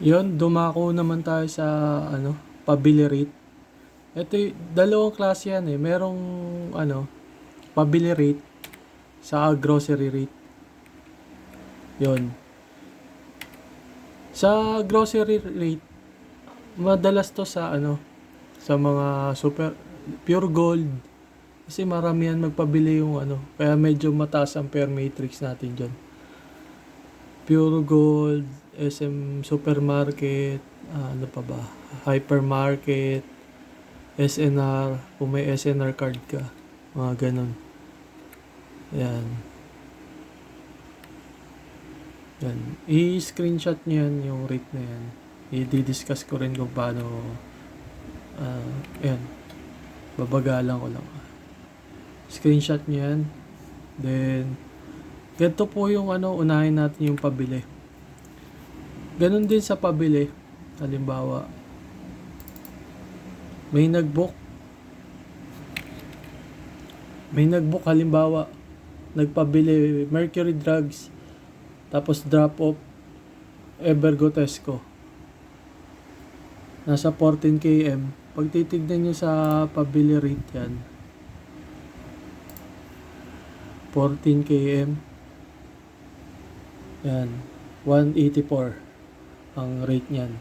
Yun, dumako naman tayo sa ano, pabili rate. Ito, dalawang klase yan eh. Merong ano, pabili rate sa grocery rate. Yun. Sa grocery rate, madalas to sa ano, sa mga super pure gold. Kasi maramihan magpabili yung ano, kaya medyo mataas ang per matrix natin dyan. Pure gold, SM supermarket, ano pa ba? Hypermarket, SNR, kung may SNR card ka, mga ganun. Yan. Yan. I-screenshot nyo yan, yung rate na yan. I-discuss ko rin kung paano, yan. Babagalan ko lang. Screenshot nyo yan. Then, ganito po yung ano, unahin natin yung pabili. Ganun din sa pabili. Halimbawa, may nag-book halimbawa, nagpabili Mercury Drugs, tapos drop off Evergo Tesco. Nasa 14 km. Pag titignan nyo sa pabili rate yan, 14 km, yan, 184 ang rate nyan.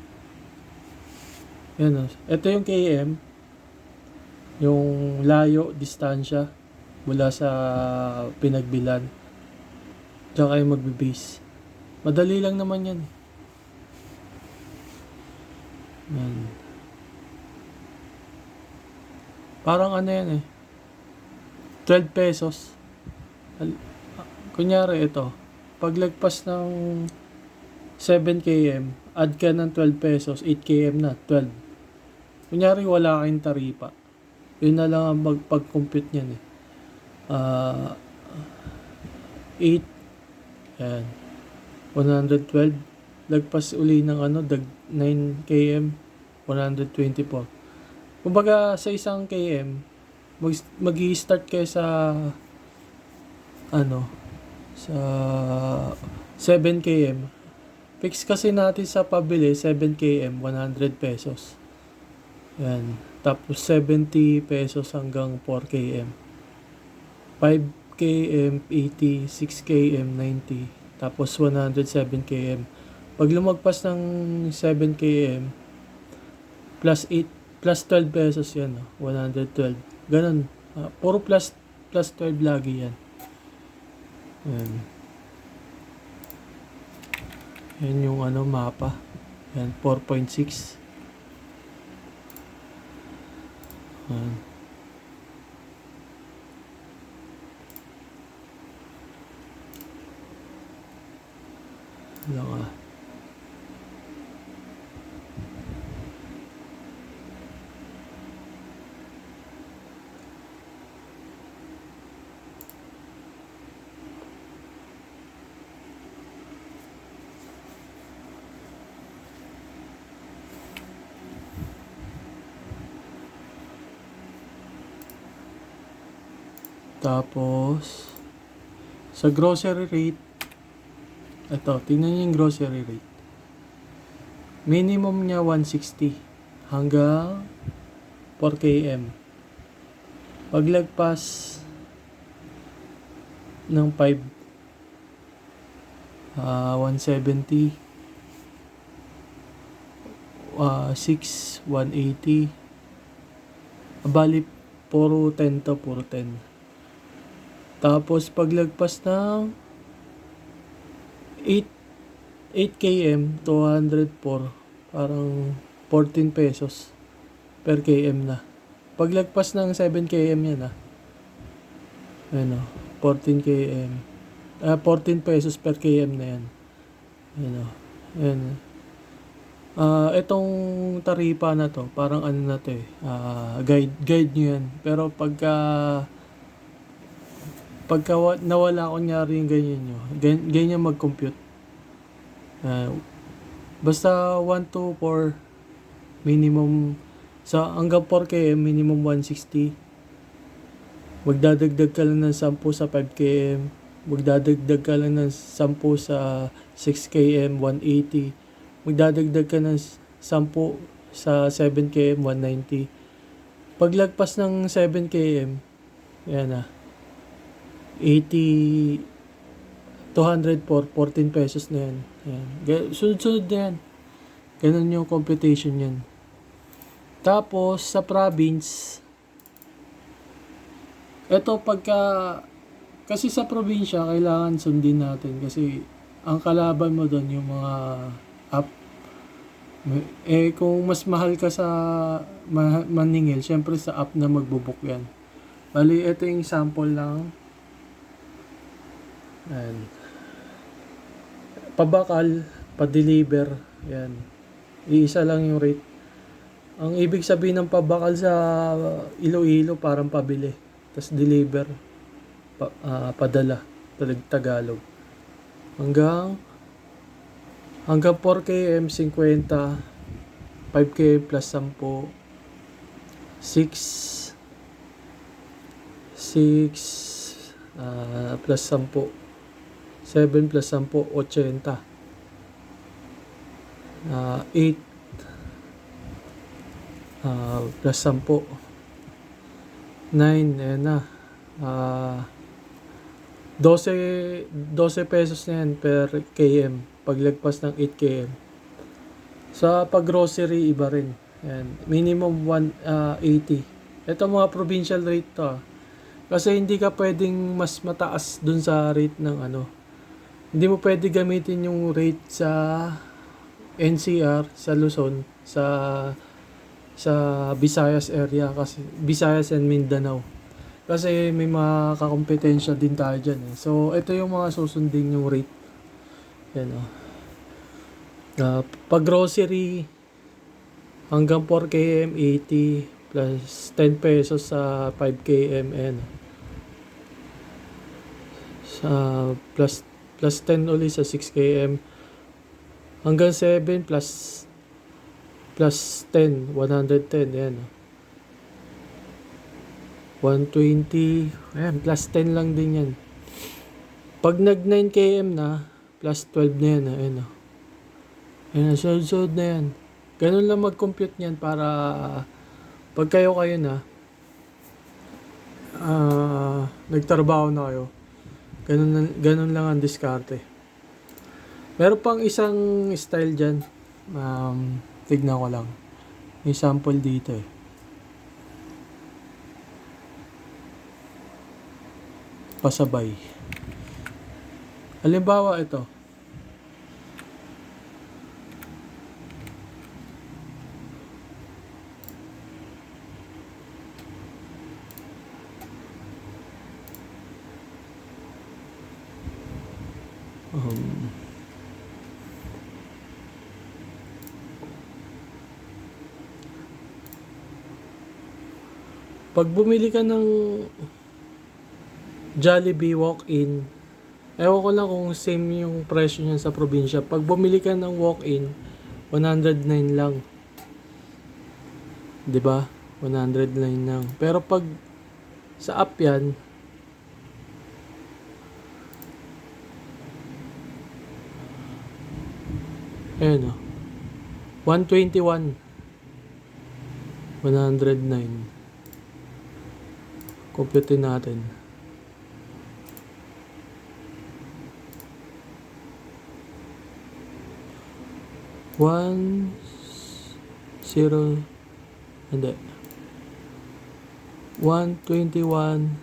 Yan o. Ito yung km, yung layo, distansya mula sa pinagbilan. Diyan kayo magbe-base. Madali lang naman yan. Yan. Parang ano yan eh. 12 pesos. Kunyari ito. Paglagpas ng 7 km, add ka ng 12 pesos, 8 km na, 12. Kunyari wala kayong taripa. Yun na lang ang pag-compute niyan eh. 8, yan, 112. Lagpas uli ng ano, 9 km, 124. Kumbaga sa isang km, mag-i-start kayo sa ano, sa 7 km. Fix kasi natin sa pabili, 7 km, 100 pesos. Yan. Tapos 70 pesos hanggang 4 km. 5 km, 80, 6 km, 90. Tapos 107 km. Pag lumagpas ng 7 km, plus 8, plus 12 pesos yan. 112. Ganun. Puro plus 12 lagi yan. Yan. Yan yung ano, mapa. Yan, 4.6. Yan. Lang ah. Tapos, sa grocery rate, ito, tingnan niyo yung grocery rate. Minimum niya 160 hanggang 4 km. Paglagpas ng 5, 170, 6, 180. Bali, puro 10 to, puro 10. Tapos, paglagpas ng 8 km, 204, parang 14 pesos per km na. Paglagpas ng 7 km yan ano, 14 km. 14 pesos per km na yan. Ano, yan. Itong taripa na to, parang ano na to eh, guide nyo yan. Pero pagka nawala kunyari yung ganyan nyo, ganyan mag-compute. Basta 1 to 4 minimum, sa hanggang 4 km minimum 160. Magdadagdag ka lang ng 10 sa 5 km, magdadagdag ka lang ng 10 sa 6 km, 180. magdadagdag ka ng 10 sa 7 km, 190. Paglagpas ng 7 km, yan na, 80, 200 for 14 pesos na yan. Yan. Sunod-sunod na yan. Ganun yung computation yan. Tapos, sa province, eto kasi sa probinsya, kailangan sundin natin kasi ang kalaban mo doon yung mga app. Kung mas mahal ka sa maningil, syempre sa app na magbubuk yan. Bali, ito yung sample lang. Ayan. Pabakal, pa-deliver, yan. Iisa lang yung rate. Ang ibig sabihin ng pabakal sa Iloilo, parang pabili. Tapos deliver, padala, Tagalog. Hanggang 4 km, 50, 5 km plus 10, 6 plus 10, 7 plus 10, 80, 8 plus 10, 9, ayan na, 12 pesos na yan per km paglagpas ng 8 km. Sa pag-grocery, iba rin. Ayan, minimum 180. Ito mga provincial rate to. Kasi hindi ka pwedeng mas mataas dun sa rate ng ano. Hindi mo pwede gamitin yung rate sa NCR, sa Luzon, sa Visayas area, kasi Visayas and Mindanao. Kasi may mga kakompetensya din tayo dyan. So, ito yung mga susundin yung rate. Yan o. Pag grocery, hanggang 4 km, 80 plus 10 pesos sa 5 km. Yan. Sa plus 10 ulit sa 6 km. Hanggang 7 plus 10, 110. Yan o. 120, ayan, plus 10 lang din yan. Pag nag 9 km na, plus 12 na yan, ayan o. Ayan, sunod-sunod na yan. Ganun lang mag-compute niyan para pag kayo na, nagtrabaho na kayo, ganun lang ang diskarte. Meron pang isang style dyan, tignan ko lang. May sample dito eh. Pasabay. Halimbawa ito. Pag bumili ka ng Jollibee walk-in, ewan ko lang kung same yung presyo niyan sa probinsya. Pag bumili ka ng walk-in, 109 lang. 'Di ba? 109 lang. Pero pag sa app 'yan, ayun o. 121. 109. Compute natin. 1, 0, hindi. 121.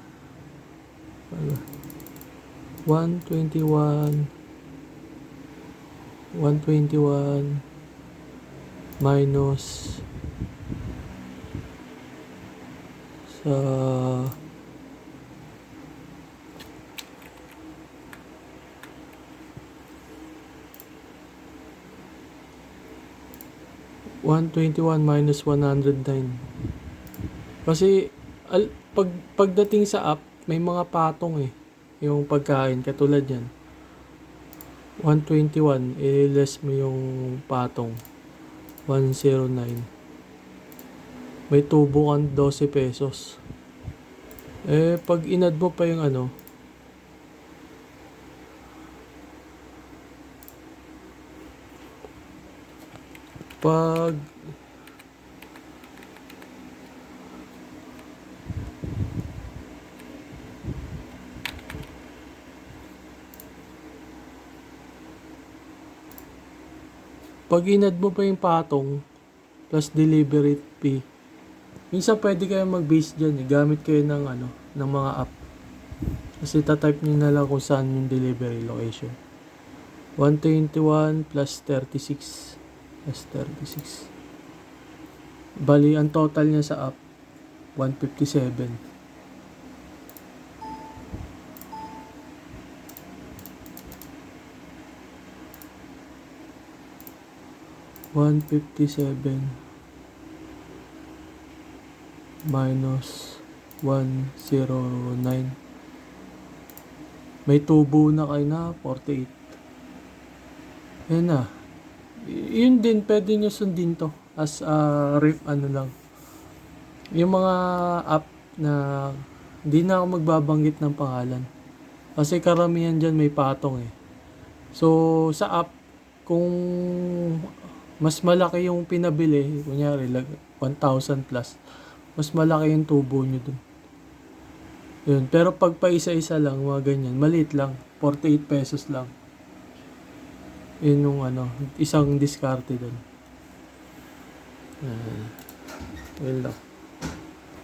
121. 121 minus sa 121 minus 109. Kasi pagdating sa app, may mga patong eh. Yung pagkain, katulad yan. 121, i-less mo yung patong. 109. May tubo kang 12 pesos. Pag inad mo pa yung ano, Pag inad mo pa yung patong plus delivery fee, minsan pwede kayo mag-base dyan eh. Gamit kayo ng ng mga app. Kasi tatype nyo na lang kung saan yung delivery location. 121 plus 36 plus 36. Bali, ang total niya sa app, 157. Minus 109. May tubo na kayo na 48. Yan na. Yun din, pwede nyo sundin to as lang. Yung mga app na hindi na ako magbabanggit ng pangalan. Kasi karamihan dyan may patong eh. So, sa app, kung mas malaki yung pinabili, kunyari 1,000 plus, mas malaki yung tubo nyo dun. Yun. Pero pag pa isa-isa lang, mga ganyan, maliit lang. 48 pesos lang. Yun yung isang diskarte dun. Yun lang.